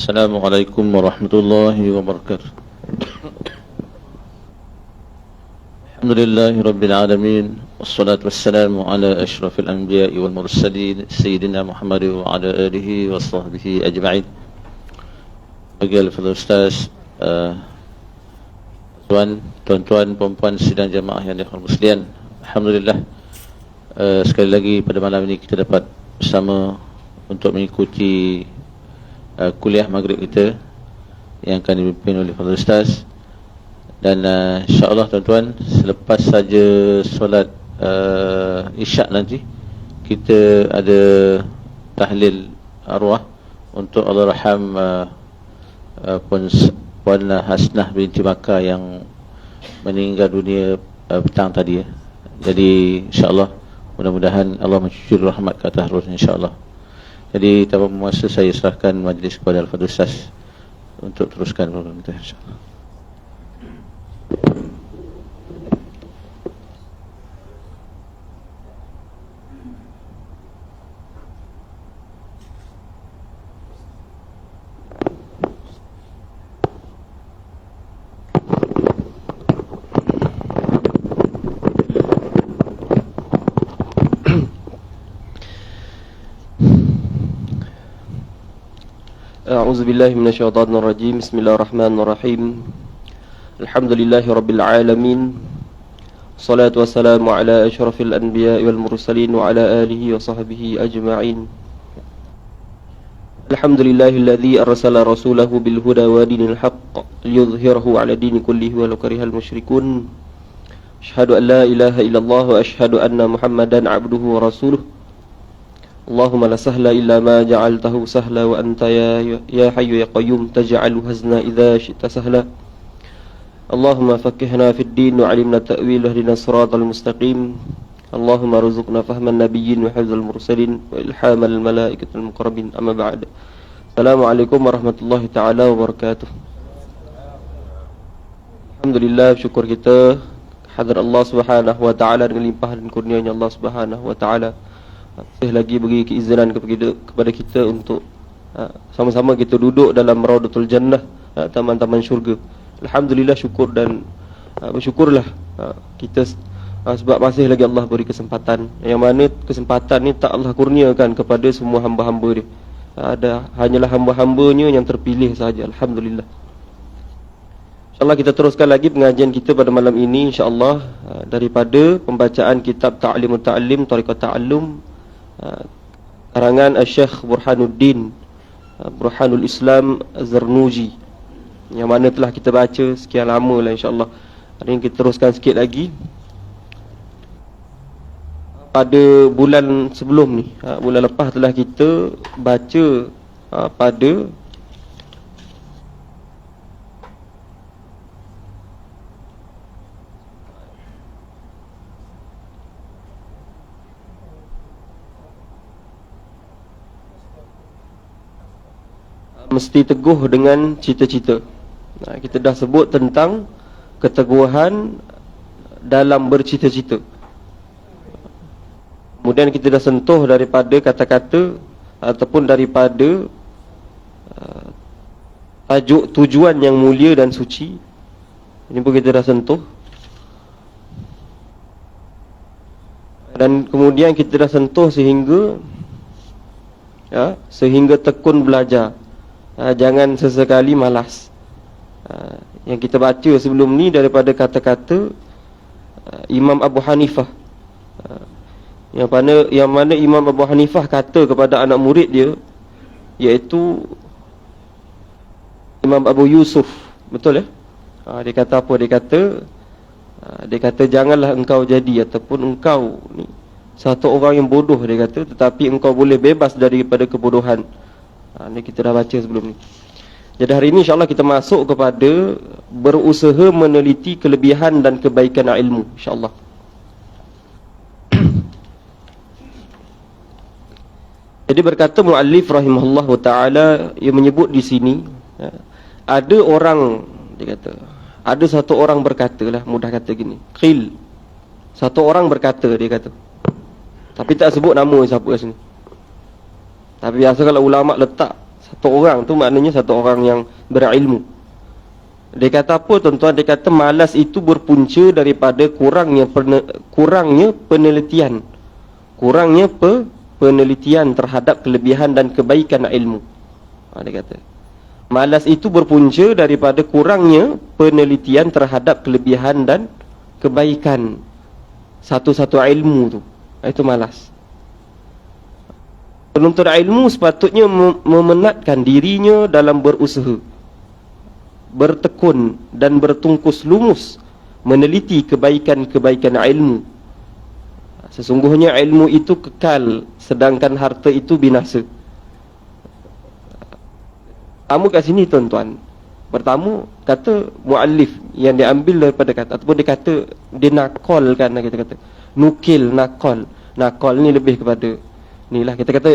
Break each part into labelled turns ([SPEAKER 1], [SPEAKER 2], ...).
[SPEAKER 1] Assalamualaikum warahmatullahi wabarakatuh. Alhamdulillahi rabbil alamin, wassalatu wassalamu ala asyrafil anbiya'i wal mursalin sayyidina Muhammad wa ala alihi wa sahbihi ajma'in. Bagi al-fadhil ustaz, tuan-tuan, puan-puan sidang jamaah yang dirahmati sekalian, alhamdulillah, sekali lagi pada malam ini kita dapat bersama untuk mengikuti kuliah maghrib kita yang akan dipimpin oleh Fadhil Ustaz. Dan insyaAllah tuan-tuan, selepas saja solat isyak nanti, kita ada tahlil arwah untuk Allahyarham Puan Hasnah binti Makkah yang meninggal dunia petang tadi. Jadi insyaAllah mudah-mudahan Allah mencucur rahmat ke atas rohnya insyaAllah. Jadi tanpa memuasa, saya serahkan majlis kepada Al-Fadhil Ustaz untuk teruskan program kita insyaAllah.
[SPEAKER 2] A'udzu billahi minasyaitonir rajim. Bismillahirrahmanirrahim. Alhamdulillahi rabbil alamin. Shalatu wassalamu ala asyrafil anbiya'i wal mursalin wa ala alihi wa sahbihi ajma'in. Alhamdulillahilladzi arsala rasulahu bil huda wa dinil haqq liyudhhirahu 'ala dini kullihi walau karihal musyrikun. Asyhadu an la ilaha illallah wa asyhadu anna Muhammadan 'abduhu wa rasuluh. Allahumma la sahla illa ma ja'altahu sahla wa anta ya hayyu ya qayyum taj'alu hazna idza syi'ta sahla. Allahumma faqqihna fid din wa 'allimna ta'wil wahdina siratal mustaqim. Allahumma rzuqna fahman nabiyyin wa hifdzal mursalin wa ilhamal malaikatil muqarrabin. Amma ba'd. Assalamualaikum warahmatullahi taala wabarakatuh. Alhamdulillah, syukur kita hadrat Allah Subhanahu wa taala dengan limpahan kurnia-Nya Allah Subhanahu wa taala. Masih lagi beri keizinan kepada kita untuk sama-sama kita duduk dalam Raudatul Jannah, taman-taman syurga. Alhamdulillah, syukur dan bersyukurlah kita sebab masih lagi Allah beri kesempatan, yang mana kesempatan ni tak Allah kurniakan kepada semua hamba-hamba dia. Hanyalah hamba-hambanya yang terpilih sahaja. Alhamdulillah. InsyaAllah kita teruskan lagi pengajian kita pada malam ini insyaAllah daripada pembacaan kitab Ta'limut Ta'lim Tariqat Ta'allum karangan Syekh Burhanuddin Burhanul Islam Az-Zarnuji, yang mana telah kita baca sekian lama lah insyaAllah. Hari ini kita teruskan sikit lagi. Pada bulan sebelum ni, bulan lepas telah kita baca pada mesti teguh dengan cita-cita. Kita dah sebut tentang keteguhan dalam bercita-cita. Kemudian kita dah sentuh daripada kata-kata ataupun daripada tajuk tujuan yang mulia dan suci. Ini pun kita dah sentuh. Dan kemudian kita dah sentuh sehingga tekun belajar. Jangan sesekali malas. Yang kita baca sebelum ni daripada kata-kata Imam Abu Hanifah, yang mana Imam Abu Hanifah kata kepada anak murid dia, iaitu Imam Abu Yusuf. Betul ya? Dia kata apa? Dia kata, Dia kata janganlah engkau jadi ataupun engkau ni satu orang yang bodoh, dia kata, tetapi engkau boleh bebas daripada kebodohan. Ni kita dah baca sebelum ni. Jadi hari ini insya-Allah kita masuk kepada berusaha meneliti kelebihan dan kebaikan ilmu, insya-Allah. Jadi berkata muallif rahimahullah taala, ia menyebut di sini, ada orang, dia kata, ada satu orang berkata lah, mudah kata gini, qil, satu orang berkata, dia kata, tapi tak sebut nama siapa kat sini. Tapi biasa kalau ulama letak satu orang tu, maknanya satu orang yang berilmu. Dia kata apa tuan-tuan? Dia kata malas itu berpunca daripada kurangnya penelitian, kurangnya penelitian terhadap kelebihan dan kebaikan ilmu. Dia kata malas itu berpunca daripada kurangnya penelitian terhadap kelebihan dan kebaikan satu-satu ilmu tu. Itu malas. Penuntut ilmu sepatutnya memenatkan dirinya dalam berusaha, bertekun dan bertungkus lumus meneliti kebaikan-kebaikan ilmu. Sesungguhnya ilmu itu kekal, sedangkan harta itu binasa. Kamu kat sini tuan-tuan, pertama kata muallif yang diambil daripada kata, ataupun dia kata dia nakolkan, kita kata nukil, nakol ni lebih kepada inilah, kita kata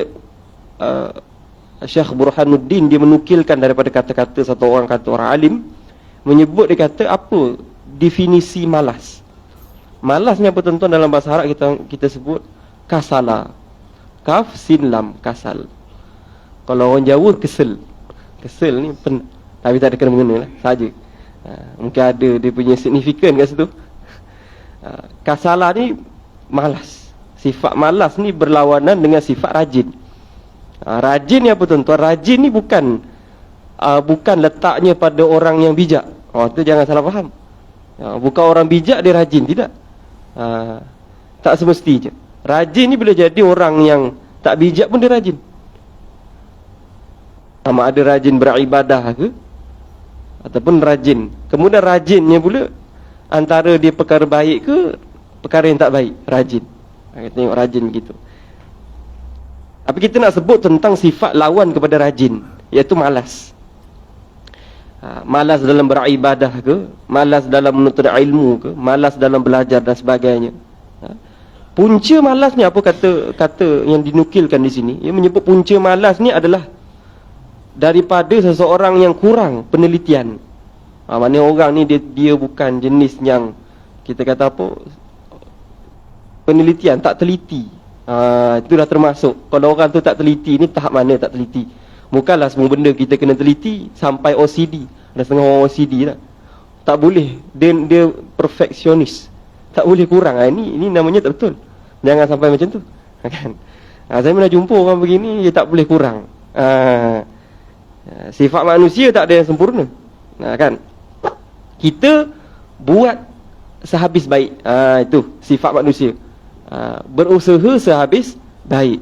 [SPEAKER 2] Syekh Burhanuddin dia menukilkan daripada kata-kata satu orang, kata orang alim, menyebut, dia kata apa definisi malas. Malas ni apa tuan-tuan? Dalam bahasa Arab kita sebut kasala, kaf sin lam, kasal. Kalau orang Jawa kesel ni tapi tak ada kena-mengena lah saja. Mungkin ada dia punya signifikan kat situ. Kasala ni malas. Sifat malas ni berlawanan dengan sifat rajin. Rajin ni apa tuan-tuan? Rajin ni bukan letaknya pada orang yang bijak. Tu jangan salah faham. Bukan orang bijak dia rajin, tidak. Tak semestinya. Rajin ni boleh jadi orang yang tak bijak pun dia rajin. Sama ada rajin beribadah ke ataupun rajin. Kemudian rajinnya pula antara dia perkara baik ke perkara yang tak baik, rajin. Kita tengok rajin begitu. Tapi kita nak sebut tentang sifat lawan kepada rajin, iaitu malas. Malas dalam beribadah ke, malas dalam menuntut ilmu ke, malas dalam belajar dan sebagainya. Punca malasnya apa kata yang dinukilkan di sini? Ia menyebut punca malas ni adalah daripada seseorang yang kurang penelitian. Maknanya orang ni dia bukan jenis yang kita kata apa, penelitian, tak teliti. Itulah termasuk. Kalau orang tu tak teliti, ni tahap mana tak teliti? Bukanlah semua benda kita kena teliti sampai OCD. Ada setengah orang OCD lah. Tak boleh. Dia perfeksionis. Tak boleh kurang. Ini namanya tak betul. Jangan sampai macam tu. Kan? Saya pernah jumpa orang begini, dia tak boleh kurang. Sifat manusia tak ada yang sempurna. Kan? Kita buat sehabis baik. Itu sifat manusia. Berusaha sehabis baik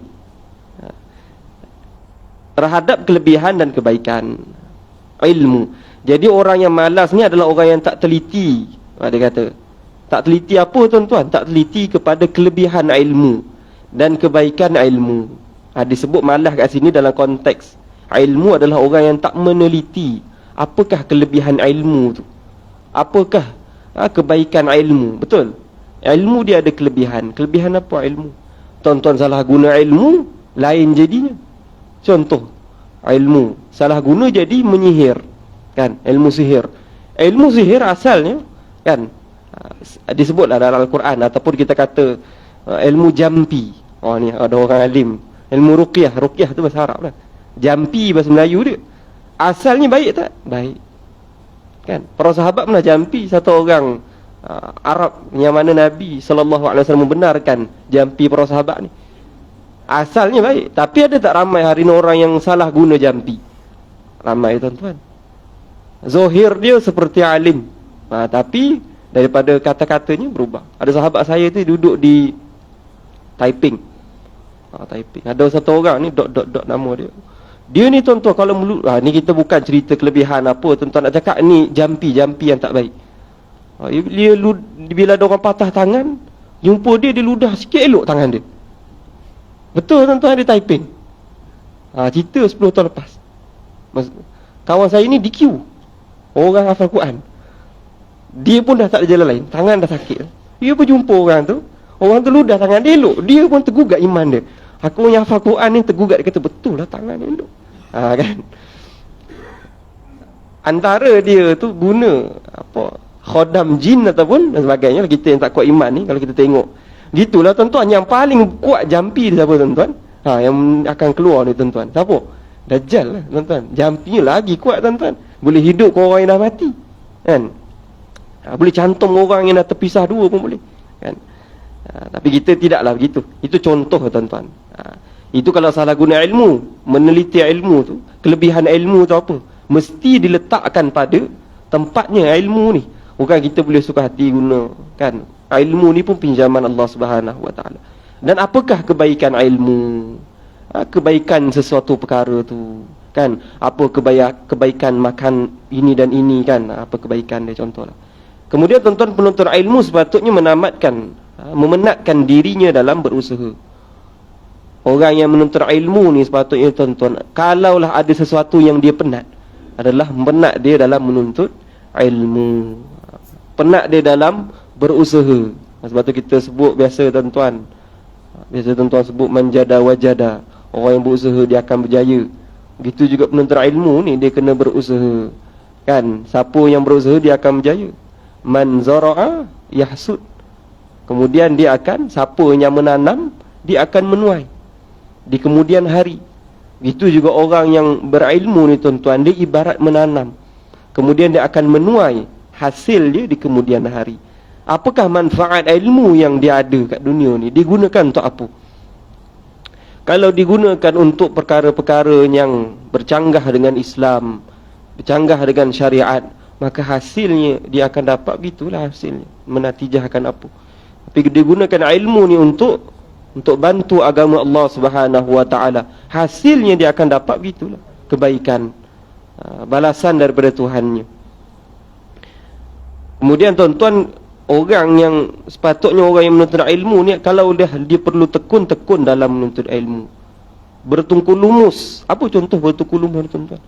[SPEAKER 2] terhadap kelebihan dan kebaikan ilmu. Jadi orang yang malas ni adalah orang yang tak teliti. Dia kata tak teliti apa tuan-tuan? Tak teliti kepada kelebihan ilmu dan kebaikan ilmu. Disebut malas kat sini dalam konteks ilmu adalah orang yang tak meneliti apakah kelebihan ilmu tu, apakah kebaikan ilmu. Betul, ilmu dia ada kelebihan. Kelebihan apa ilmu? Tuan-tuan salah guna ilmu, lain jadinya. Contoh, ilmu salah guna jadi menyihir, kan? Ilmu sihir. Ilmu sihir asalnya, kan, disebutlah dalam Al-Quran, ataupun kita kata ilmu jampi. Ni ada orang alim. Ilmu ruqyah. Ruqyah tu bahasa Arab lah. Jampi bahasa Melayu dia. Asalnya baik tak? Baik. Kan? Para sahabat pernah jampi satu orang Arab yang mana Nabi SAW membenarkan jampi para sahabat ni. Asalnya baik. Tapi ada tak ramai hari ni orang yang salah guna jampi? Ramai tuan-tuan. Zohir dia seperti alim. Tapi daripada kata-katanya berubah. Ada sahabat saya tu duduk di Taiping. Taiping. Ada satu orang ni dot nama dia. Dia ni tuan-tuan kalau ni kita bukan cerita kelebihan apa tuan-tuan, nak cakap ni jampi yang tak baik. Bila ada orang patah tangan, jumpa dia ludah sikit elok tangan dia. Betul tuan-tuan, dia typing. Cerita 10 tahun lepas. Kawan saya ni DQ, orang hafal Quran. Dia pun dah tak ada jalan lain, tangan dah sakit. Dia pun jumpa orang tu ludah tangan dia elok. Dia pun tergugat iman dia. Aku yang hafal Quran ni tergugat, dia kata betul lah tangan dia elok. Kan? Antara dia tu guna khodam jin ataupun dan sebagainya. Kita yang tak kuat iman ni, kalau kita tengok gitulah tuan-tuan, yang paling kuat jampi dia siapa tuan-tuan? Yang akan keluar ni tuan-tuan, siapa? Dajjal lah tuan-tuan. Jampinya lagi kuat tuan-tuan, boleh hidup ke orang yang dah mati, kan? Boleh cantum orang yang dah terpisah dua pun boleh, kan? Tapi kita tidaklah begitu. Itu contoh tuan-tuan. Itu kalau salah guna ilmu, meneliti ilmu tu, kelebihan ilmu tu apa? Mesti diletakkan pada tempatnya ilmu ni. Bukan kita boleh suka hati guna, kan? Ilmu ni pun pinjaman Allah Subhanahu Wa Taala. Dan apakah kebaikan ilmu? Kebaikan sesuatu perkara tu, kan? Apa kebaikan makan ini dan ini, kan? Apa kebaikan dia, contohlah. Kemudian tuan-tuan penuntut ilmu sepatutnya memenatkan dirinya dalam berusaha. Orang yang menuntut ilmu ni sepatutnya tuan-tuan, kalaulah ada sesuatu yang dia penat, adalah penat dia dalam menuntut ilmu, penat dia dalam berusaha. Sebab tu kita sebut biasa tuan-tuan, sebut manjada wajada. Orang yang berusaha dia akan berjaya. Begitu juga penuntut ilmu ni, dia kena berusaha, kan? Siapa yang berusaha dia akan berjaya. Man zara'a yahsud. Kemudian dia akan, siapa yang menanam, dia akan menuai di kemudian hari. Begitu juga orang yang berilmu ni tuan-tuan, dia ibarat menanam, kemudian dia akan menuai hasil dia di kemudian hari. Apakah manfaat ilmu yang dia ada kat dunia ni? Digunakan untuk apa? Kalau digunakan untuk perkara-perkara yang bercanggah dengan Islam, bercanggah dengan syariat, maka hasilnya dia akan dapat begitulah hasilnya, menatijahkan apa. Tapi digunakan ilmu ni untuk bantu agama Allah Subhanahu Wa Taala, hasilnya dia akan dapat begitulah kebaikan, balasan daripada Tuhannya. Kemudian tuan-tuan, orang yang sepatutnya orang yang menuntut ilmu ni, kalau dia perlu tekun dalam menuntut ilmu, bertungkus lumus. Apa contoh bertungkus lumus tuan-tuan?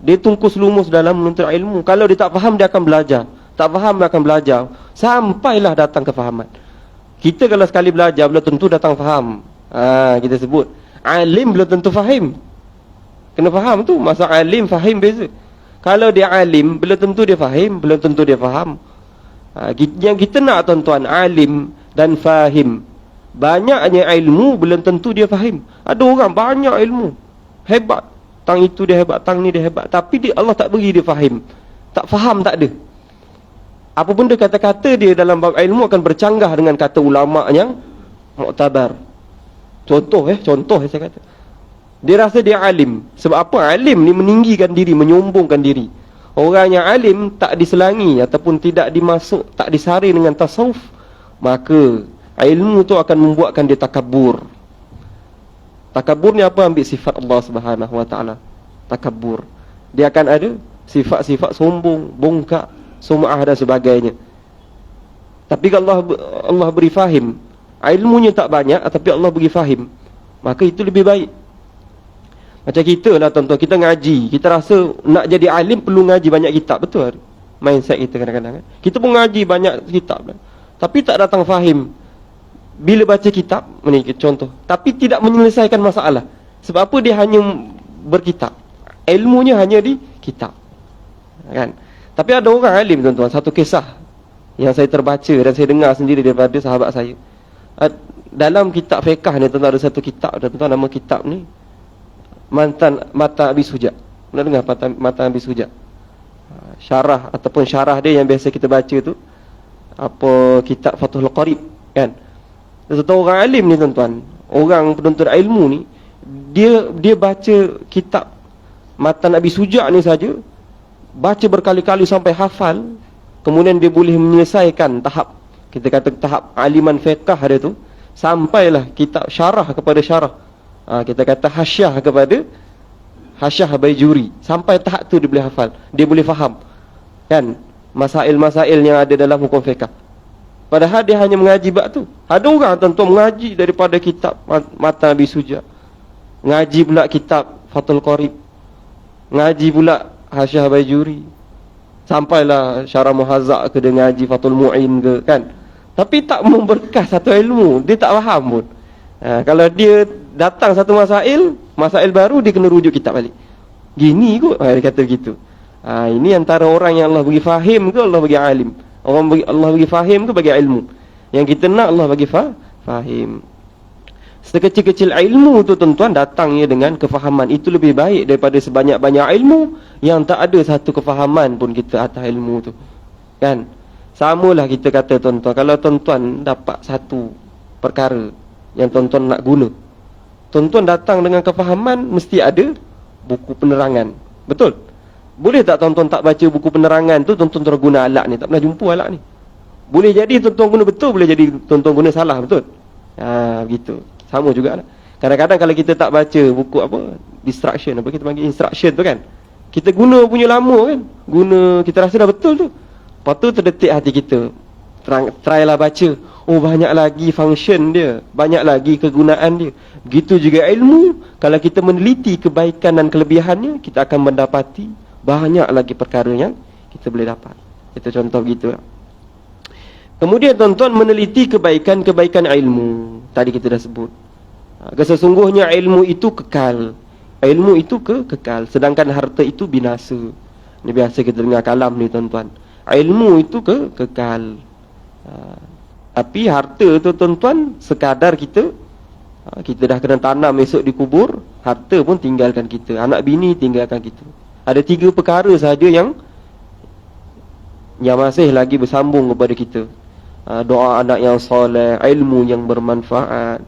[SPEAKER 2] Dia tungkus lumus dalam menuntut ilmu. Kalau dia tak faham, dia akan belajar. Tak faham, dia akan belajar sampailah datang kefahaman. Kita kalau sekali belajar, belum tentu datang faham. Kita sebut alim belum tentu faham. Kena faham tu. Masa alim faham beza. Kalau dia alim, belum tentu dia faham, belum tentu dia faham. Yang kita nak tuan-tuan, alim dan fahim. Banyaknya ilmu belum tentu dia faham. Ada orang banyak ilmu, hebat, tang itu dia hebat, tang ni dia hebat, tapi Allah tak beri dia faham. Tak faham, tak ada. Apa benda kata-kata dia dalam bab ilmu akan bercanggah dengan kata ulama yang muktabar. Contoh saya kata, dia rasa dia alim. Sebab apa? Alim ni meninggikan diri, menyombongkan diri. Orang yang alim tak diselangi ataupun tidak tak disari dengan tasawuf, maka ilmu tu akan membuatkan dia takabur. Takabur ni apa? Ambil sifat Allah Subhanahu Wa Taala. Takabur. Dia akan ada sifat-sifat sombong, bongkak, sum'ah dan sebagainya. Tapi kalau Allah beri faham, ilmunya tak banyak tapi Allah beri faham, maka itu lebih baik. Macam kita lah tuan-tuan, kita ngaji, kita rasa nak jadi alim perlu ngaji banyak kitab. Betul? Mindset kita kadang-kadang, kan? Kita pun ngaji banyak kitab, tapi tak datang faham. Bila baca kitab, ni contoh, tapi tidak menyelesaikan masalah. Sebab apa? Dia hanya berkitab, ilmunya hanya di kitab, kan? Tapi ada orang alim tuan-tuan, satu kisah yang saya terbaca dan saya dengar sendiri daripada sahabat saya. Dalam kitab fiqh ni tuan-tuan, ada satu kitab tuan-tuan, nama kitab ni Matan Abi Suja. Pernah dengar Matan Abi Suja? Syarah ataupun syarah dia yang biasa kita baca tu, apa, kitab Fathul Qarib, kan? Satu orang alim ni tuan-tuan, orang penuntut ilmu ni, dia baca kitab Matan Abi Suja ni saja, baca berkali-kali sampai hafal. Kemudian dia boleh menyelesaikan tahap, kita kata tahap aliman fiqh dia tu, sampailah kitab syarah kepada syarah, kita kata hasyiah kepada hasyiah Baijuri. Sampai tahap tu dia boleh hafal, dia boleh faham, kan? masail-masail yang ada dalam hukum fiqh. Padahal dia hanya mengaji bab tu. Ada orang tuan-tuan mengaji daripada kitab Matan Abi Suja, ngaji pula kitab Fathul Qarib, ngaji pula Hasyiah Bajuri, sampailah Syarah Muhazzaq ke, dia ngaji Fathul Mu'in ke, kan. Tapi tak memberkas satu ilmu, dia tak faham pun. Kalau dia datang satu masail baru, dia kena rujuk kitab balik. Gini kot, dia kata begitu. Ini antara orang yang Allah bagi fahim ke Allah bagi alim. Allah bagi fahim ke bagi ilmu. Yang kita nak Allah bagi fahim. Sekecil-kecil ilmu tu tuan-tuan datangnya dengan kefahaman. Itu lebih baik daripada sebanyak-banyak ilmu yang tak ada satu kefahaman pun kita atas ilmu tu, kan. Samalah kita kata tuan-tuan, kalau tuan-tuan dapat satu perkara yang tuan-tuan nak guna, tuan-tuan datang dengan kefahaman, mesti ada buku penerangan. Betul? Boleh tak tuan-tuan tak baca buku penerangan tu, tuan-tuan terus guna alat ni? Tak pernah jumpa alat ni. Boleh jadi tuan-tuan guna betul, boleh jadi tuan-tuan guna salah, betul? Begitu. Sama jugalah. Kadang-kadang kalau kita tak baca buku distraction, kita panggil instruction tu, kan, kita guna punya lama, kan, guna kita rasa dah betul tu. Lepas tu terdetik hati kita, try lah baca. Banyak lagi function dia, banyak lagi kegunaan dia. Begitu juga ilmu, kalau kita meneliti kebaikan dan kelebihannya, kita akan mendapati banyak lagi perkara yang kita boleh dapat. Itu contoh begitu. Kemudian tuan-tuan meneliti kebaikan-kebaikan ilmu. Tadi kita dah sebut. Sesungguhnya ilmu itu kekal. Ilmu itu kekal. Sedangkan harta itu binasa. Ini biasa kita dengar kalam ni tuan-tuan. Ilmu itu kekal. Tapi harta tu tuan-tuan, sekadar kita dah kena tanam esok di kubur, harta pun tinggalkan kita. Anak bini tinggalkan kita. Ada 3 perkara sahaja yang masih lagi bersambung kepada kita. Doa anak yang soleh, ilmu yang bermanfaat,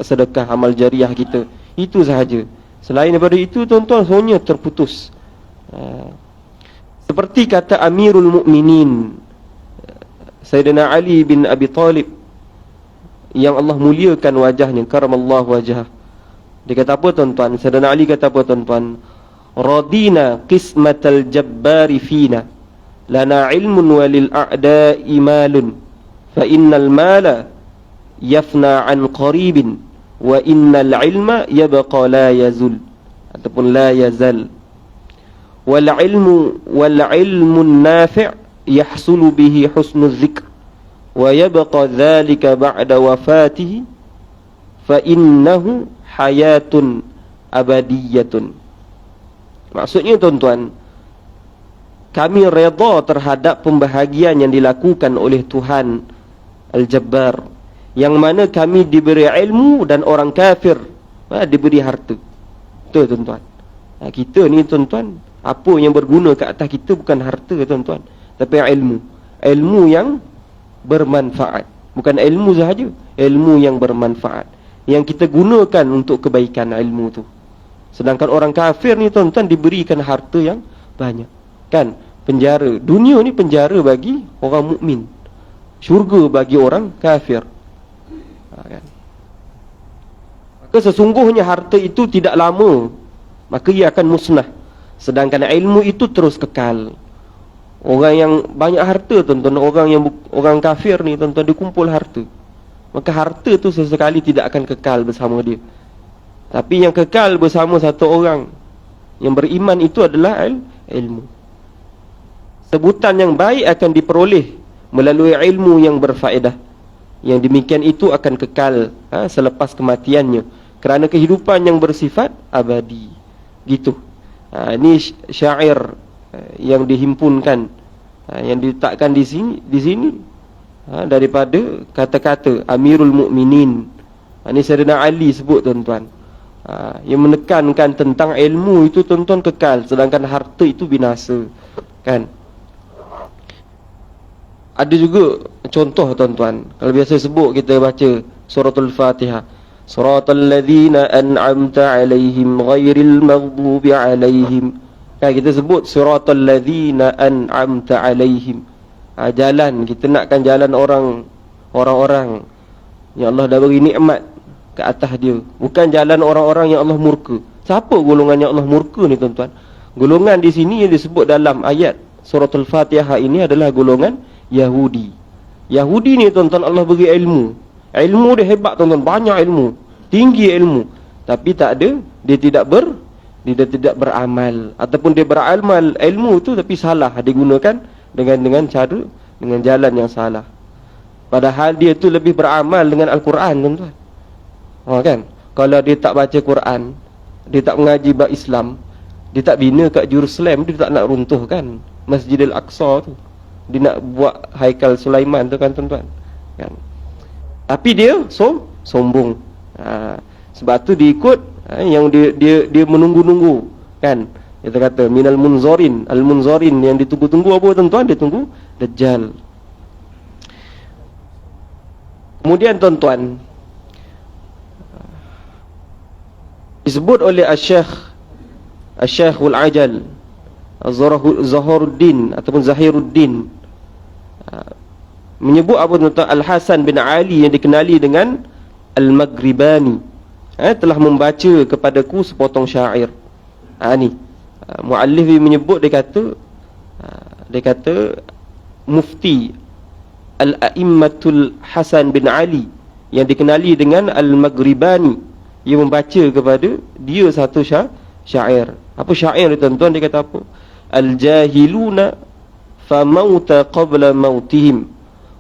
[SPEAKER 2] sedekah amal jariah kita. Itu sahaja. Selain daripada itu tuan-tuan, semuanya terputus. Seperti kata Amirul Mukminin Sayyidina Ali bin Abi Talib, yang Allah muliakan wajahnya, karamallahu wajhah. Dia kata apa tuan-tuan? Sayyidina Ali kata apa tuan-tuan? Radina qismatal jabbari fina, lana ilmun walil a'da'i malun, fa innal mala yafna an qaribin, wa innal ilma yabqa la yazul, ataupun la yazal. Wal ilmu nafi' yahsulu bihi husnul dzikr, wa yabqa dhalika ba'da wafatihi, fa innahu hayatun abadiyatun. Maksudnya tuan-tuan, kami redha terhadap pembahagian yang dilakukan oleh Tuhan Al-Jabbar, yang mana kami diberi ilmu dan orang kafir diberi harta. Itu tuan-tuan. Kita ni tuan-tuan, apa yang berguna ke atas kita bukan harta tuan-tuan, tapi ilmu. Ilmu yang bermanfaat. Bukan ilmu sahaja, ilmu yang bermanfaat, yang kita gunakan untuk kebaikan ilmu tu. Sedangkan orang kafir ni tuan-tuan diberikan harta yang banyak, kan. Penjara, dunia ni penjara bagi orang mukmin, syurga bagi orang kafir, kan? Maka sesungguhnya harta itu tidak lama, maka ia akan musnah. Sedangkan ilmu itu terus kekal. Orang yang banyak harta tuan-tuan, orang kafir ni tuan-tuan, dia kumpul harta, maka harta tu sesekali tidak akan kekal bersama dia. Tapi yang kekal bersama satu orang yang beriman itu adalah ilmu. Sebutan yang baik akan diperoleh melalui ilmu yang berfaedah. Yang demikian itu akan kekal selepas kematiannya, kerana kehidupan yang bersifat abadi. Gitu. Ini syair yang dihimpunkan, yang diletakkan di sini daripada kata-kata Amirul Mukminin. Ini Sayyidina Ali sebut tuan-tuan. Yang menekankan tentang ilmu itu tuan-tuan kekal, sedangkan harta itu binasa, kan. Ada juga contoh tuan-tuan. Kalau biasa sebut kita baca suratul Fatihah, suratal ladzina an'amta 'alaihim ghairil maghdubi 'alaihim. Kan kita sebut suratal ladzina an'amta 'alaihim. Jalan, kita nakkan jalan orang-orang yang Allah dah beri nikmat ke atas dia, bukan jalan orang-orang yang Allah murka. Siapa golongan yang Allah murka ni tuan-tuan? Golongan di sini yang disebut dalam ayat suratul Fatihah ini adalah golongan Yahudi. Yahudi ni tuan-tuan Allah beri ilmu. Ilmu dia hebat tuan-tuan, banyak ilmu, tinggi ilmu. Tapi tak ada, dia tidak beramal, ataupun dia beramal ilmu tu tapi salah, digunakan dengan jalan yang salah. Padahal dia tu lebih beramal dengan Al-Quran tuan-tuan. Kan? Kalau dia tak baca Quran, dia tak mengaji bab Islam, dia tak bina kat Jerusalem, dia tak nak runtuhkan Masjidil Aqsa tu. Dia nak buat Haikal Sulaiman tu kan tuan-tuan. Kan? Tapi dia sombong. Sebab tu dia ikut yang dia menunggu-nunggu kan. Kita kata minal munzarin, al-munzarin yang ditunggu-tunggu apa tuan-tuan? Dia tunggu Dajjal. Kemudian tuan-tuan, disebut oleh Asy-Syekhul Ajal Zaharuddin ataupun Zahiruddin, menyebut apa tuan-tuan? Al-Hasan bin Ali yang dikenali dengan Al-Maghribani telah membaca kepadaku sepotong syair. Ni muallif menyebut, dia kata mufti Al-A'immatul Hasan bin Ali yang dikenali dengan Al-Maghribani, ia membaca kepada dia satu syair. Apa syair tuan-tuan? Dia kata apa? Al-jahiluna fa mauta qabla mautihim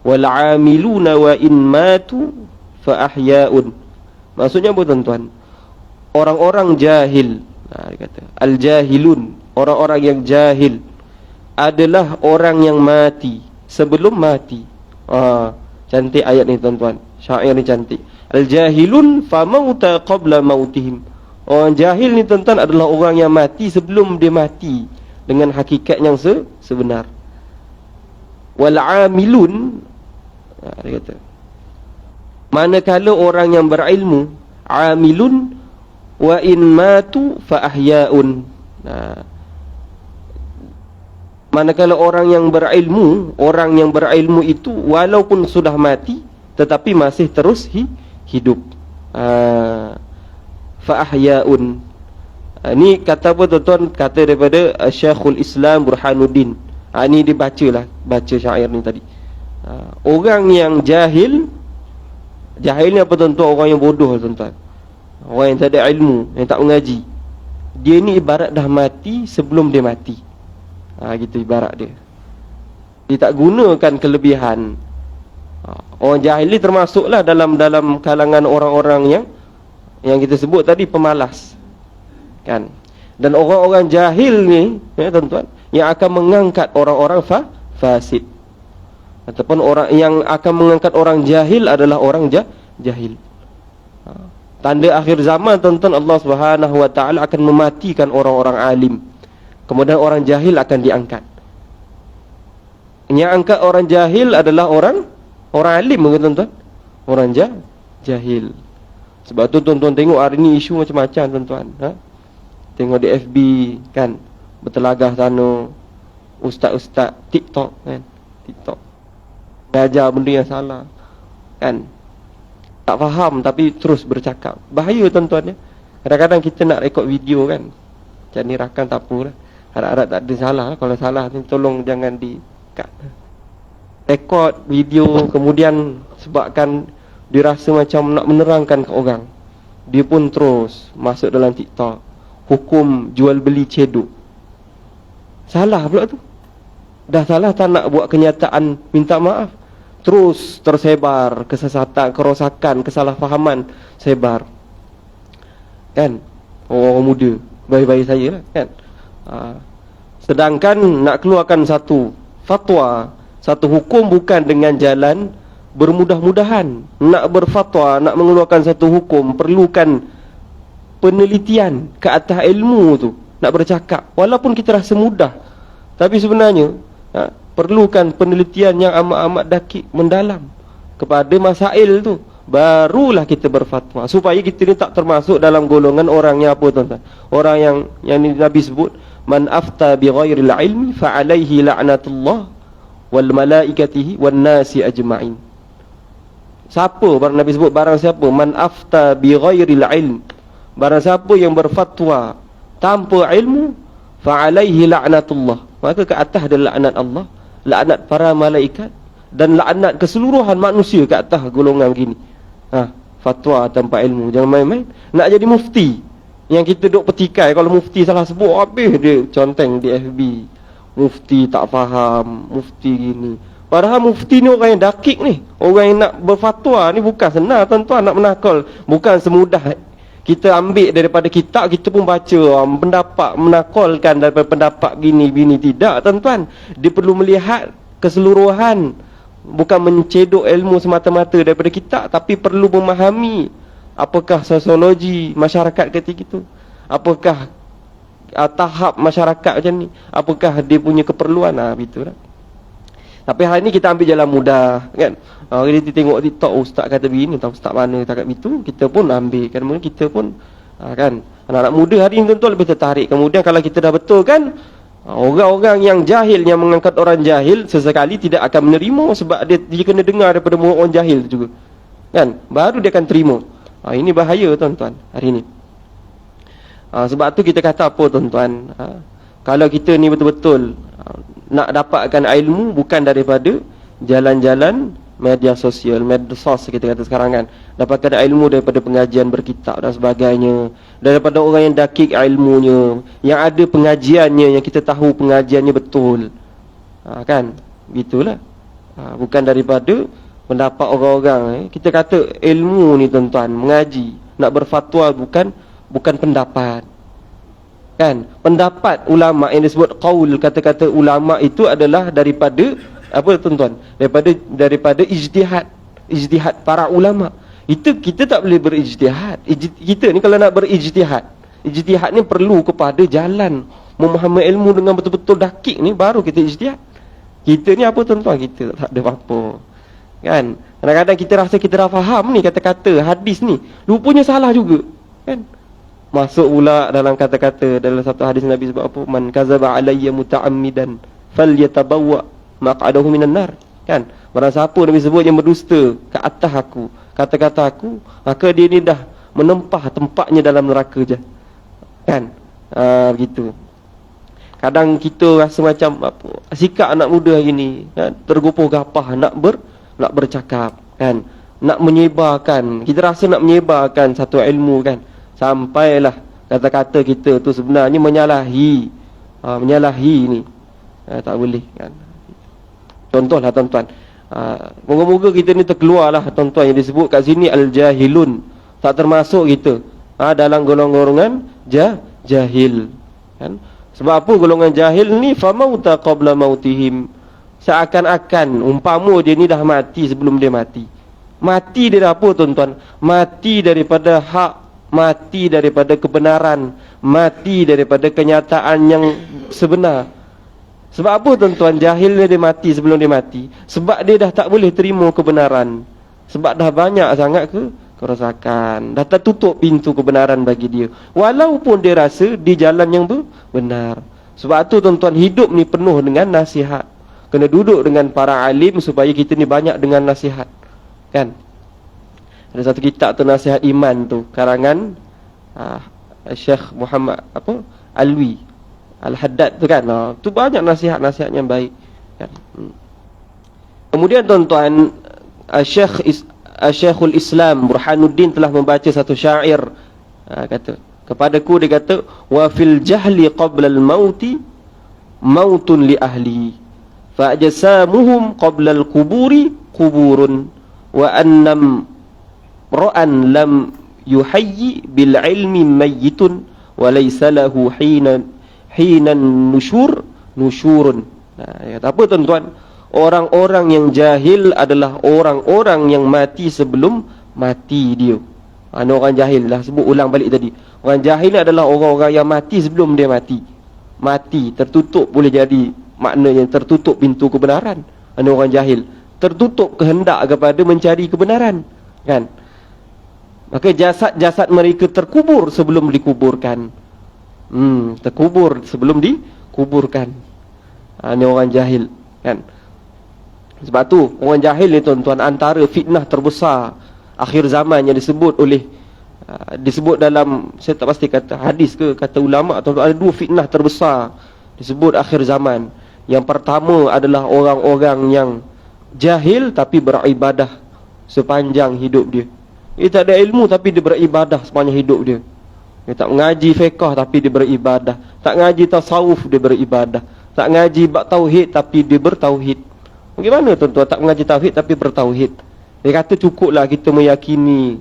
[SPEAKER 2] wal 'amiluna wa in matu fa ahya'un. Maksudnya apa tuan-tuan? Orang-orang jahil, dia kata al-jahilun, orang-orang yang jahil adalah orang yang mati sebelum mati. Cantik ayat ni tuan-tuan, syair ni cantik. Al-jahilun fa mauta qabla mautihim. Orang jahil ni tuan-tuan adalah orang yang mati sebelum dia mati dengan hakikat yang sebenar. Wal 'amilun, dia kata, manakala orang yang berilmu, amilun wa in matu fa ahya'un. Manakala orang yang berilmu itu walaupun sudah mati tetapi masih terus hidup. Fa ahya'un. Ni kata apa tuan-tuan? Kata daripada Syekhul Islam Burhanuddin. Ni dia baca syair ni tadi. Orang yang jahil ni apa tuan-tuan? Orang yang bodoh tuan-tuan, orang yang tak ada ilmu, yang tak mengaji. Dia ni ibarat dah mati sebelum dia mati. Gitu ibarat dia. Dia tak gunakan kelebihan. Orang jahil ni termasuklah dalam kalangan orang-orang yang kita sebut tadi pemalas. Kan? Dan orang-orang jahil ni, tuan-tuan, yang akan mengangkat orang-orang fasid. Ataupun orang yang akan mengangkat orang jahil adalah orang jahil. Tanda akhir zaman tuan-tuan, Allah Subhanahu wa taala akan mematikan orang-orang alim. Kemudian orang jahil akan diangkat. Yang angkat orang jahil adalah orang alim, tuan-tuan. Orang jahil. Sebab tu tuan-tuan tengok hari ni isu macam-macam tuan-tuan. Tengok di FB kan, bertelagah sana ustaz-ustaz TikTok kan. TikTok ngajar benda yang salah kan, tak faham tapi terus bercakap. Bahaya tuan-tuan ya. Kadang-kadang kita nak rekod video kan, macam ni rakan tak apalah, harap-harap tak ada salah. Kalau salah ni tolong jangan di-cut. Rekod video, kemudian sebabkan dia rasa macam nak menerangkan ke orang, dia pun terus masuk dalam TikTok, hukum jual beli cedok. Salah pula tu. Dah salah, tak nak buat kenyataan minta maaf, terus tersebar kesesatan, kerosakan, kesalahfahaman sebar. Kan? Orang muda, bayi-bayi saya lah kan. Sedangkan nak keluarkan satu fatwa, satu hukum bukan dengan jalan bermudah-mudahan. Nak berfatwa, nak mengeluarkan satu hukum, perlukan penelitian ke atas ilmu tu. Nak bercakap, walaupun kita rasa mudah, tapi sebenarnya perlukan penelitian yang amat-amat dakik, mendalam kepada masail tu, barulah kita berfatwa. Supaya kita ni tak termasuk dalam golongan orang yang apa tuan-tuan? Orang yang Nabi sebut, man afta bi ghairil ilmi fa alaihi la'natullah wal malaikatihi wan nasi ajma'in. Siapa barang Nabi sebut, barang siapa man afta bi ghairil ilm, barang siapa yang berfatwa tanpa ilmu, fa alaihi la'natullah, maka ke atas ada laknat Allah, laknat para malaikat, dan laknat keseluruhan manusia ke atas golongan begini. Fatwa tanpa ilmu, jangan main-main. Nak jadi mufti, yang kita duk petikai, kalau mufti salah sebut, habis dia conteng di FB. Mufti tak faham, mufti gini. Padahal mufti ni orang yang dakik ni. Orang yang nak berfatwa ni bukan senang tuan-tuan, nak menakal. Bukan semudah kita ambil daripada kitab, kita pun baca pendapat, menakalkan daripada pendapat bini tidak tuan-tuan. Dia perlu melihat keseluruhan, bukan mencedok ilmu semata-mata daripada kitab, tapi perlu memahami apakah sosiologi masyarakat ketika itu, apakah tahap masyarakat macam ni, apakah dia punya keperluan, begitulah. Tapi hari ni kita ambil jalan mudah, kan? Kita tengok TikTok, ustaz kata begini, tahu ustaz mana cakap begitu, kita pun ambil, kan? Kita pun kan, anak-anak muda hari ni tentu lebih tertarik. Kemudian kalau kita dah betul, kan, orang-orang yang jahil, yang mengangkat orang jahil, sesekali tidak akan menerima, sebab dia kena dengar daripada mulut orang jahil juga, kan? Baru dia akan terima. Ini bahaya tuan-tuan hari ni. Sebab tu kita kata apa tuan-tuan, kalau kita ni betul-betul nak dapatkan ilmu, bukan daripada jalan-jalan media sosial, medsos kita kata sekarang, kan. Dapatkan ilmu daripada pengajian berkitab dan sebagainya, daripada orang yang dakik ilmunya, yang ada pengajiannya, yang kita tahu pengajiannya betul, kan, gitulah. Bukan daripada pendapat orang-orang. Kita kata ilmu ni tuan-tuan, mengaji, nak berfatwa, bukan pendapat, kan. Pendapat ulama yang disebut qaul, kata-kata ulama itu adalah daripada apa tuan-tuan? Daripada ijtihad para ulama. Itu kita tak boleh berijtihad. Kita ni kalau nak berijtihad, ijtihad ni perlu kepada jalan memahami ilmu dengan betul-betul dakik ni, baru kita ijtihad. Kita ni apa tuan-tuan? Kita tak ada apa-apa, kan. Kadang-kadang kita rasa kita dah faham ni kata-kata hadis ni, rupanya salah juga, kan. Masuk pula dalam kata-kata dalam satu hadis Nabi sebab apa? Man kazaba alayya muta'ammidan falyatabawwa maq'adahu minan nar, kan. Barang siapa Nabi sebut yang berdusta ke atas aku, kata-kata aku, maka dia ni dah menempah tempatnya dalam neraka je, kan. Begitu. Kadang kita rasa macam apa, sikap anak muda hari ni, kan, tergopoh gapah nak bercakap, kan, nak menyebarkan. Kita rasa nak menyebarkan satu ilmu, kan, sampailah kata-kata kita tu sebenarnya menyalahi ni, tak boleh, kan. Contohlah tuan-tuan, moga-moga kita ni terkeluarlah tuan-tuan yang disebut kat sini al-jahilun, tak termasuk kita dalam golongan jahil, kan. Sebab apa golongan jahil ni? Famauta qabla mautihim, seakan-akan umpama dia ni dah mati sebelum dia mati. Mati dia apa tuan-tuan? Mati daripada hak, mati daripada kebenaran, mati daripada kenyataan yang sebenar. Sebab apa tuan-tuan jahil dia mati sebelum dia mati? Sebab dia dah tak boleh terima kebenaran. Sebab dah banyak sangat kerosakan, dah tertutup pintu kebenaran bagi dia, walaupun dia rasa di jalan yang benar. Sebab tu tuan-tuan, hidup ni penuh dengan nasihat. Kena duduk dengan para alim supaya kita ni banyak dengan nasihat, kan. Ada satu kitab tu, Nasihat Iman tu, karangan Syekh Muhammad Alwi Al-Haddad tu, kan. Tu banyak nasihat-nasihat yang baik, kan. Kemudian tuan-tuan, Syekhul Islam Burhanuddin telah membaca satu syair, kata, kepadaku dia kata, wa fil jahli qabla al-mauti mautun li ahli, fa ajsamuhum qabla al-quburi quburun, wa annam ra'an lam yuhayyi bil ilmi mayyitun, wa laysa lahu hinan nushurun. Kata apa tuan-tuan? Orang-orang yang jahil adalah orang-orang yang mati sebelum mati dia. Ini orang jahil lah, sebut ulang balik tadi. Orang jahil adalah orang-orang yang mati sebelum dia mati. Mati, tertutup, boleh jadi maknanya tertutup pintu kebenaran. Ini orang jahil, tertutup kehendak kepada mencari kebenaran, kan. Maka jasad-jasad mereka terkubur sebelum dikuburkan. Terkubur sebelum dikuburkan. Ini orang jahil, kan. Sebab tu orang jahil ni tuan-tuan, antara fitnah terbesar akhir zaman yang disebut dalam, saya tak pasti kata hadis ke kata ulama, tuan-tuan, ada dua fitnah terbesar disebut akhir zaman. Yang pertama adalah orang-orang yang jahil tapi beribadah sepanjang hidup dia. Dia tak ada ilmu tapi dia beribadah sepanjang hidup dia. Dia tak mengaji fiqh tapi dia beribadah. Tak ngaji tasawuf dia beribadah. Tak ngaji bab tauhid tapi dia bertauhid. Bagaimana tuan-tuan tak mengaji tauhid tapi bertauhid? Dia kata cukuplah kita meyakini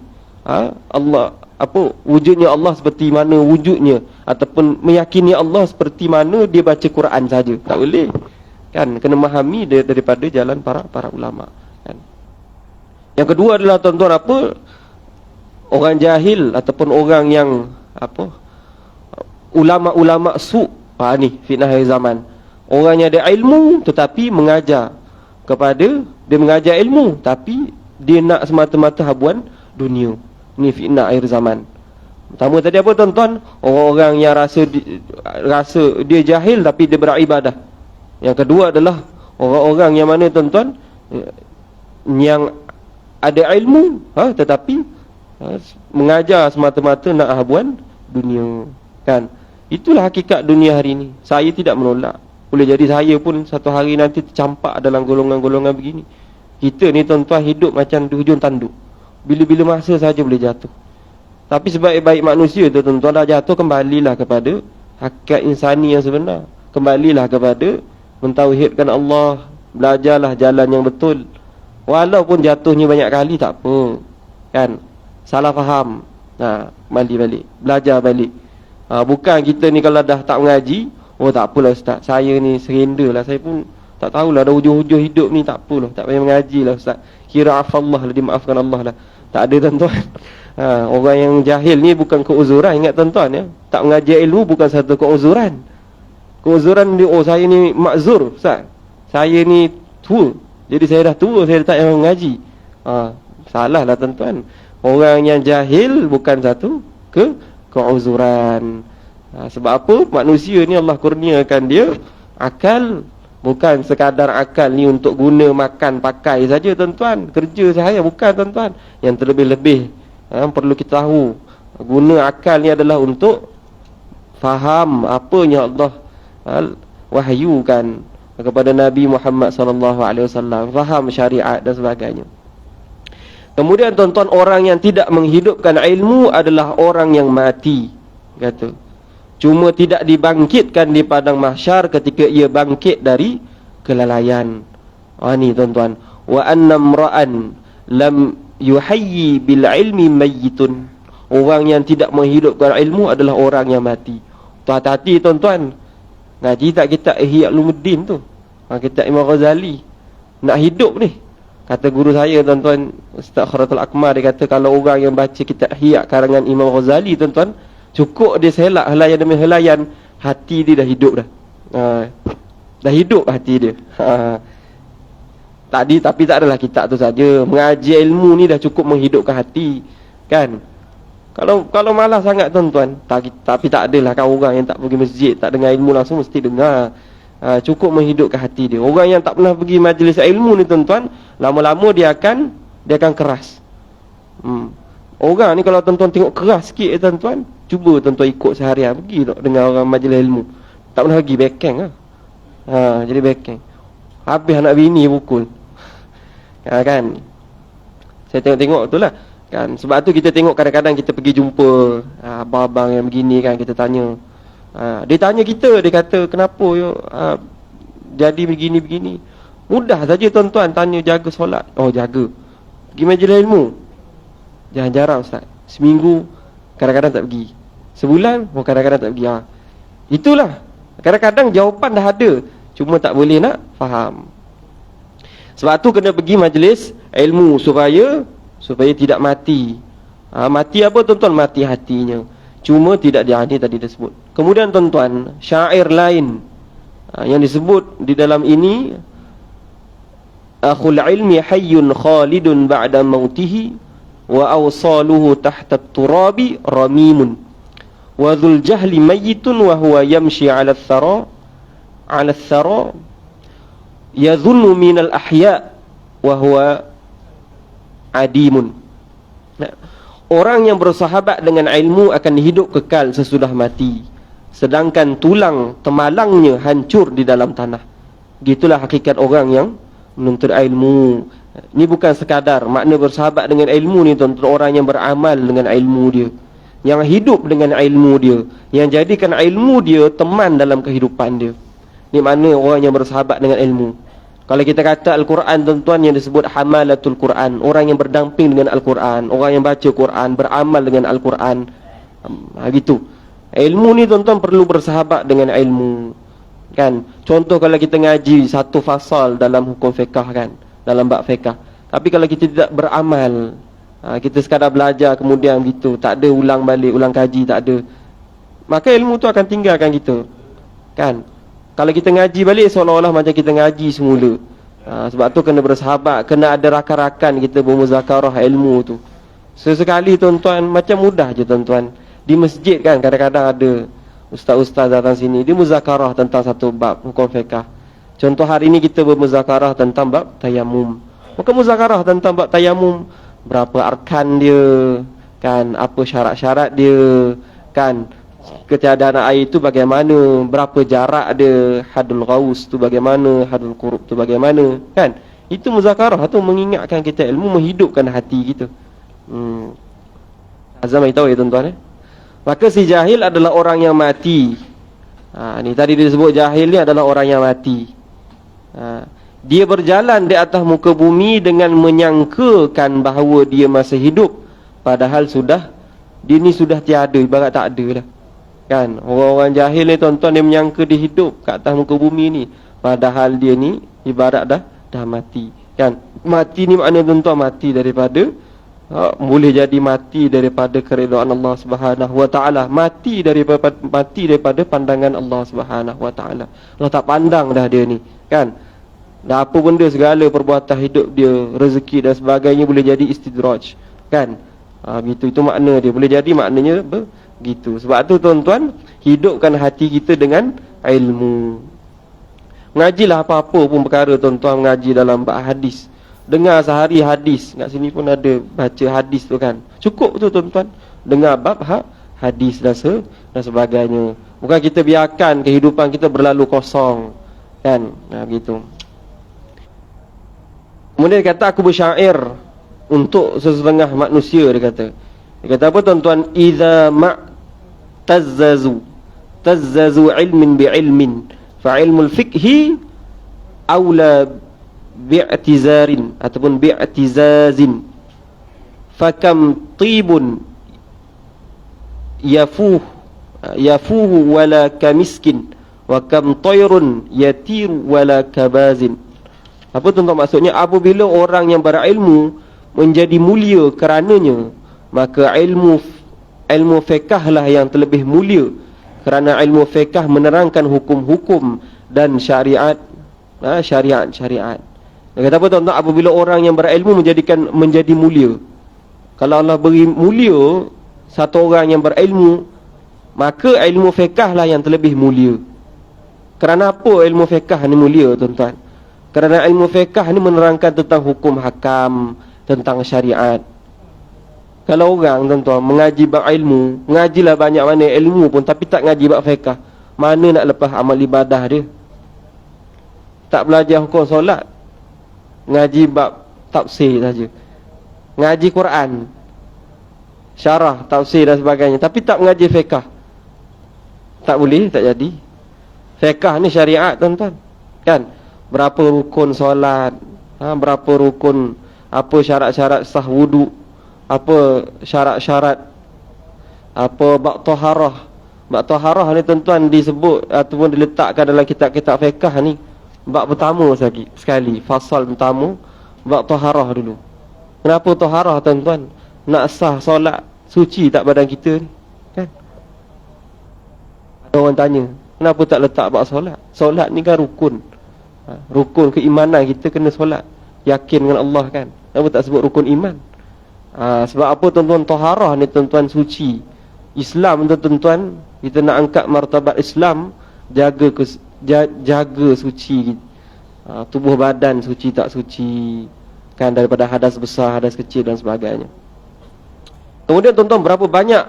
[SPEAKER 2] Allah, wujudnya Allah seperti mana wujudnya, ataupun meyakini Allah seperti mana dia baca Quran saja. Tak boleh. Kan kena memahami daripada jalan para ulama, kan. Yang kedua adalah tuan-tuan orang jahil ataupun orang yang ulama-ulama su'. Ni fitnah akhir zaman. Orang yang ada ilmu tetapi mengajar dia mengajar ilmu tapi dia nak semata-mata habuan dunia. Ni fitnah akhir zaman. Pertama tadi apa tuan-tuan? Orang-orang yang rasa dia jahil tapi dia beribadah. Yang kedua adalah orang-orang yang mana tuan-tuan, yang ada ilmu tetapi mengajar semata-mata nak habuan dunia, kan. Itulah hakikat dunia hari ini. Saya tidak menolak. Boleh jadi saya pun satu hari nanti tercampak dalam golongan-golongan begini. Kita ni tuan-tuan hidup macam di hujung tanduk. Bila-bila masa saja boleh jatuh. Tapi sebaik-baik manusia tu tuan-tuan dah jatuh, kembalilah kepada hakikat insani yang sebenar. Kembalilah kepada mentauhidkan Allah. Belajarlah jalan yang betul. Walaupun jatuhnya banyak kali tak apa, kan. Salah faham, balik belajar balik. Bukan kita ni kalau dah tak mengaji, tak apalah ustaz, saya ni serenda lah, saya pun tak tahulah dah hujung-hujung hidup ni, tak apalah, tak payah mengaji lah ustaz, kira afallah lah, dimaafkan Allah lah. Tak ada tuan-tuan. Orang yang jahil ni bukan keuzuran. Ingat tuan-tuan ya, tak mengaji ilmu bukan satu keuzuran. Keuzuran dia, saya ni makzur ustaz, saya ni tua, jadi saya dah tua, saya tak payah mengaji. Salah lah tuan-tuan. Orang yang jahil bukan satu keuzuran. Sebab apa? Manusia ni Allah kurniakan dia akal. Bukan sekadar akal ni untuk guna makan pakai saja tuan-tuan, kerja saya, bukan tuan-tuan. Yang terlebih-lebih perlu kita tahu, guna akal ni adalah untuk faham apa yang Allah wahyukan kepada Nabi Muhammad SAW, faham syariat dan sebagainya. Kemudian tuan-tuan, orang yang tidak menghidupkan ilmu adalah orang yang mati, kata. Cuma tidak dibangkitkan di padang mahsyar ketika ia bangkit dari kelalaian. Ni tuan-tuan, wa annam ra'an lam yuhayyi bil ilmi mayyitun. Orang yang tidak menghidupkan ilmu adalah orang yang mati. Hati-hati tuan-tuan. Ngaji tak kitab Ihya Ulumuddin tu, kitab Imam Ghazali. Nak hidup ni, kata guru saya tuan-tuan, Ustaz Kharatul Akmal, dia kata kalau orang yang baca kitab Ihya karangan Imam Ghazali tuan-tuan, cukup dia selak helayan demi helayan, hati dia dah hidup dah. Dah hidup hati dia. Tapi tak adalah kitab tu saja. Mengaji ilmu ni dah cukup menghidupkan hati, kan. Kalau malas sangat tuan-tuan, tapi tak adalah kan orang yang tak pergi masjid, tak dengar ilmu langsung mesti dengar. Cukup menghidupkan hati dia. Orang yang tak pernah pergi majlis ilmu ni tuan-tuan, lama-lama dia akan keras. Orang ni kalau tuan-tuan tengok keras sikit tuan-tuan, cuba tuan-tuan ikut seharian, pergi dengan orang majlis ilmu. Tak pernah pergi bekeng lah. Jadi bekeng. Habis anak bini pukul. Kan. Saya tengok tu lah. Kan. Sebab tu kita tengok kadang-kadang kita pergi jumpa abang-abang yang begini kan, kita tanya. Dia tanya kita, dia kata kenapa jadi begini-begini. Mudah saja tuan-tuan, tanya jaga solat. Jaga. Pergi majlis ilmu. Jarang-jarang ustaz. Seminggu kadang-kadang tak pergi. Sebulan kadang-kadang tak pergi. Itulah. Kadang-kadang jawapan dah ada, cuma tak boleh nak faham. Sebab tu kena pergi majlis ilmu supaya tidak mati. Mati apa tuan-tuan? Mati hatinya. Cuma tidak diani tadi disebut. Kemudian tuan-tuan, syair lain yang disebut di dalam ini, akhul ilmi hayyun khalidun ba'da mautihi wa awsaluhu tahta turabi ramimun wa dhul jahli mayyitun wa huwa yamshi 'ala ath-thara yadhunnu minal ahya wa huwa adimun. Orang yang bersahabat dengan ilmu akan hidup kekal sesudah mati. sedangkan tulang temalangnya hancur di dalam tanah. Gitulah hakikat orang yang menuntut ilmu. Ini bukan sekadar makna bersahabat dengan ilmu ni tuan-tuan, orang yang beramal dengan ilmu dia, yang hidup dengan ilmu dia, yang jadikan ilmu dia teman dalam kehidupan dia. Ni makna orang yang bersahabat dengan ilmu. Kalau kita kata Al-Quran tuan-tuan, yang disebut hamalatul Quran, orang yang berdamping dengan Al-Quran, orang yang baca Quran, beramal dengan Al-Quran. Gitu. Ilmu ni tuan-tuan perlu bersahabat dengan ilmu. Kan? Contoh kalau kita ngaji satu fasal dalam hukum fiqah kan, dalam bab fiqah. Tapi kalau kita tidak beramal, kita sekadar belajar kemudian gitu, tak ada ulang balik, ulang kaji, tak ada, maka ilmu tu akan tinggalkan kita. Kan? Kalau kita ngaji balik seolah-olah macam kita ngaji semula. Sebab tu kena bersahabat, kena ada rakan-rakan kita bermuzakarah ilmu tu. Sesekali tuan-tuan, macam mudah je tuan-tuan. Di masjid kan kadang-kadang ada ustaz-ustaz datang sini, dia muzakarah tentang satu bab hukum fiqah. Contoh hari ini kita bermuzakarah tentang bab tayamum. Maka muzakarah tentang bab tayamum, berapa arkan dia, kan, apa syarat-syarat dia, kan, ketiadaan air itu bagaimana, berapa jarak dia, hadul ghaus tu bagaimana, hadul qurub tu bagaimana, kan. Itu muzakarah tu mengingatkan kita ilmu, menghidupkan hati kita. Azam tahu ya tuan-tuan. Maka si jahil adalah orang yang mati. Ni tadi disebut jahil ni adalah orang yang mati. Dia berjalan di atas muka bumi dengan menyangkakan bahawa dia masih hidup, padahal dia ni sudah tiada, ibarat tak ada dah. Kan, orang-orang jahil ni tuan-tuan, dia menyangka dia hidup kat atas muka bumi ni, padahal dia ni ibarat dah mati. Kan, mati ni makna tuan-tuan mati daripada boleh jadi mati daripada keridhaan Allah Subhanahu wa taala, mati daripada pandangan Allah Subhanahu wa taala. Allah tak pandang dah dia ni, kan. Dah apa benda, segala perbuatan hidup dia, rezeki dan sebagainya boleh jadi istidraj, kan. Gitu, itu makna dia. Boleh jadi maknanya begitu. Sebab tu tuan-tuan, hidupkan hati kita dengan ilmu. Mengajilah apa-apa pun perkara tuan-tuan, mengaji dalam bab hadis. Dengar sehari hadis, kat sini pun ada baca hadis tu kan. Cukup tu tuan-tuan. Dengar bab hadis dan sebagainya. Bukan kita biarkan kehidupan kita berlalu kosong, kan. Begitu. Kemudian dia kata, aku bersyair untuk sesetengah manusia, dia kata. Dia kata apa tuan-tuan? Idza tazzazu ilmin bi'ilmin fa ilmul fiqhi aula bi'tizarin ataupun bi'tizazin, fakam tibun yafuhu wala kamiskin wa kam tayrun yatiru wala kabazin. Apa tuan-tuan maksudnya? Apabila orang yang berilmu menjadi mulia kerananya, maka ilmu fiqahlah yang terlebih mulia, kerana ilmu fiqah menerangkan hukum-hukum dan syariat. Dia kata apa tuan-tuan? Apabila orang yang berilmu menjadi mulia. Kalau Allah beri mulia satu orang yang berilmu, maka ilmu fiqah lah yang terlebih mulia. Kerana apa ilmu fiqah ni mulia tuan-tuan? Kerana ilmu fiqah ni menerangkan tentang hukum hakam, tentang syariat. Kalau orang tuan-tuan mengaji bab ilmu, mengajilah banyak mana ilmu pun, tapi tak ngaji bab fiqah, mana nak lepas amal ibadah dia? Tak belajar hukum solat, ngaji bab tafsir saja, ngaji Quran, syarah, tafsir dan sebagainya, tapi tak mengaji fiqah, tak boleh, tak jadi. Fiqah ni syariat tuan-tuan, kan. Berapa rukun solat, berapa rukun, apa syarat-syarat sah wudu, apa syarat-syarat, apa bab taharah. Bab taharah ni tuan-tuan disebut ataupun diletakkan dalam kitab-kitab fiqah ni. Bab pertama sekali, fasal pertama, bab taharah dulu. Kenapa taharah tuan-tuan? Nak sah solat, suci tak badan kita ni, kan? Ada orang tanya, kenapa tak letak bab solat? Solat ni kan rukun. Rukun keimanan kita, kena solat, yakin dengan Allah, kan. Kenapa tak sebut rukun iman? Sebab apa tuan-tuan? Taharah ni tuan-tuan suci. Islam tu tuan-tuan, kita nak angkat martabat Islam, jaga suci, tubuh badan suci tak suci, kan, daripada hadas besar, hadas kecil dan sebagainya. Kemudian tuan-tuan, berapa banyak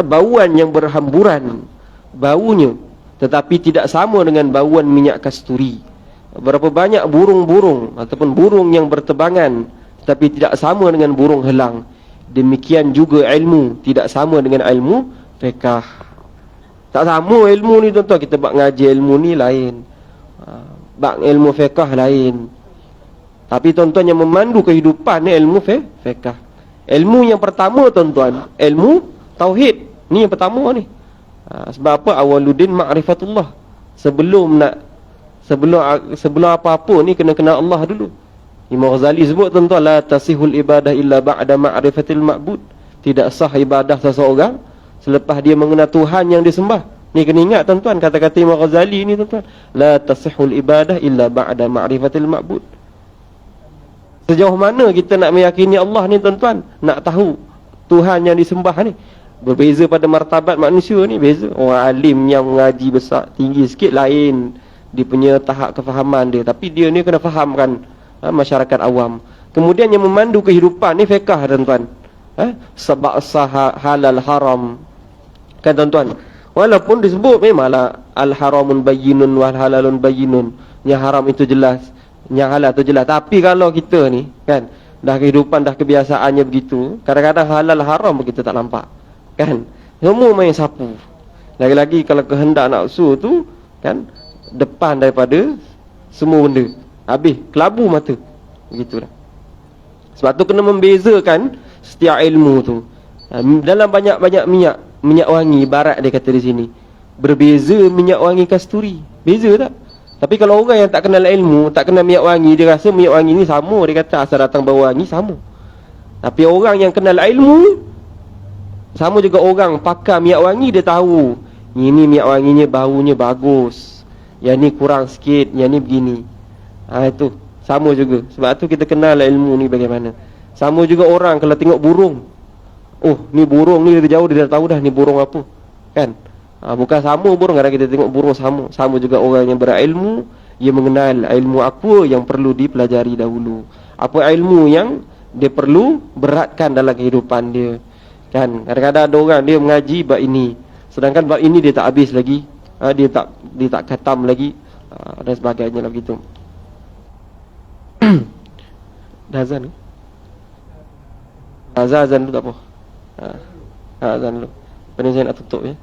[SPEAKER 2] bauan yang berhamburan baunya, tetapi tidak sama dengan bauan minyak kasturi. Berapa banyak burung-burung ataupun burung yang berterbangan tetapi tidak sama dengan burung helang. Demikian juga ilmu tidak sama dengan ilmu fiqh. Tak sama ilmu ni tuan-tuan. Kita bak ngaji ilmu ni lain, bak ilmu fiqh lain. Tapi tuan-tuan yang memandu kehidupan ni ilmu fiqh. Ilmu yang pertama tuan-tuan, ilmu tauhid. Ni yang pertama ni. Sebab apa? Awaluddin ma'rifatullah. Sebelum apa-apa ni kena kenal Allah dulu. Imam Ghazali sebut tuan-tuan, la tasihul ibadah illa ba'da ma'rifatil ma'bud. Tidak sah ibadah seseorang selepas dia mengenal Tuhan yang disembah. Ni kena ingat tuan-tuan kata-kata Imam Ghazali ni tuan-tuan. La tasihul ibadah illa ba'da ma'rifatil ma'bud. Sejauh mana kita nak meyakini Allah ni tuan-tuan, nak tahu Tuhan yang disembah ni. Berbeza pada martabat manusia ni, beza. Orang alim yang mengaji besar, tinggi sikit lain dia punya tahap kefahaman dia. Tapi dia ni kena fahamkan masyarakat awam. Kemudian yang memandu kehidupan ni fiqh tuan-tuan. Sebab sah halal haram. Kan tuan-tuan, walaupun disebut memanglah al-haramun bayyinun wal halalun bayyinun. Yang haram itu jelas, yang halal itu jelas. Tapi kalau kita ni kan dah kehidupan, dah kebiasaannya begitu, kadang-kadang halal haram kita tak nampak. Kan? Semua main sapu. Lagi-lagi kalau kehendak nafsu tu kan depan daripada semua benda. Habis kelabu mata. Begitulah. Sebab tu kena membezakan setiap ilmu tu. Dalam banyak-banyak minyak wangi barat dia kata di sini. Berbeza minyak wangi kasturi. Beza tak? Tapi kalau orang yang tak kenal ilmu, tak kenal minyak wangi, dia rasa minyak wangi ni sama, dia kata asal datang bau wangi sama. Tapi orang yang kenal ilmu, sama juga orang pakar minyak wangi, dia tahu ini minyak wanginya baunya bagus, yang ni kurang sikit, yang ni begini. Itu sama juga. Sebab tu kita kenal ilmu ni bagaimana. Sama juga orang kalau tengok burung, oh ni burung ni dari jauh dia dah tahu dah ni burung apa. Kan? Bukan sama burung, kadang kita tengok burung sama. Sama juga orang yang berilmu, ia mengenal ilmu apa yang perlu dipelajari dahulu, apa ilmu yang dia perlu beratkan dalam kehidupan dia. Kan? Kadang-kadang ada orang dia mengaji bab ini, sedangkan bab ini dia tak habis lagi, dia tak khatam lagi, dan sebagainya lah begitu. Dah azan ke? Azan dulu tak apa. Azan dulu. Lepas ni saya nak tutup ya.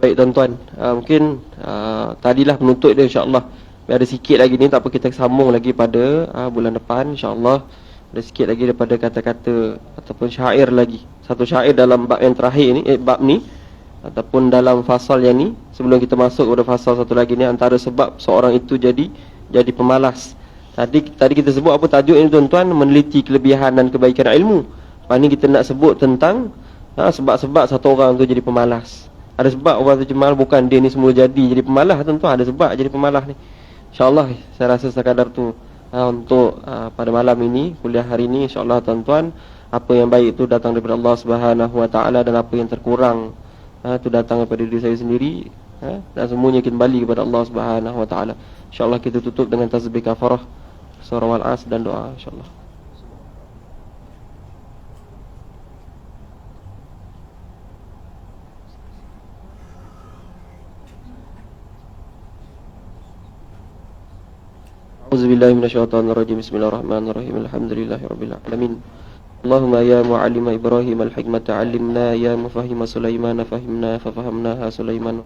[SPEAKER 2] Baik tuan-tuan, mungkin tadilah penuntut dia insya-Allah. Ada sikit lagi ni, tak apa kita sambung lagi pada bulan depan insya-Allah. Ada sikit lagi daripada kata-kata ataupun syair lagi. Satu syair dalam bab yang terakhir ni, bab ni ataupun dalam fasal yang ni, sebelum kita masuk kepada fasal satu lagi ni, antara sebab seorang itu jadi pemalas. Tadi kita sebut apa tajuk ini tuan-tuan, meneliti kelebihan dan kebaikan ilmu. Lepas ni kita nak sebut tentang sebab-sebab satu orang tu jadi pemalas. Ada sebab orang tu cemal, bukan dia ni semua jadi pemalas tuan-tuan, ada sebab jadi pemalas ni. InsyaAllah saya rasa sekadar tu untuk pada malam ini, kuliah hari ini insyaAllah tuan-tuan, apa yang baik itu datang daripada Allah Subhanahu Wa Taala dan apa yang terkurang itu datang daripada diri saya sendiri, dan semuanya kembali kepada Allah Subhanahu Wa Taala. InsyaAllah kita tutup dengan tasbih kafarah, surah Al-As dan doa insyaAllah. A'udzubillahi minasyaitonirrajim. Bismillahirrahmanirrahim. Alhamdulillahirabbil alamin. Allahumma ya mu'allima Ibrahim al-hikmata 'allimna, ya mufahhima Sulaiman fahimna fafahamnaha Sulaiman.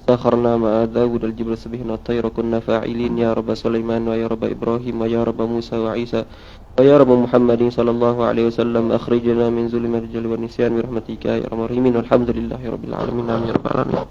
[SPEAKER 2] Sakharna ma'a Dawud al-jibal subhana at-tayra kunna fa'ilin ya rabb Sulaiman wa ya rabb Ibrahim wa ya rabb Musa wa Isa wa ya rabb Muhammadin sallallahu alaihi wasallam, akhrijna min zulumati al-jahli wan nisyan bi rahmatika ya arhamar rahimin. Alhamdulillahirabbil alamin. Amin ya rabbal alamin.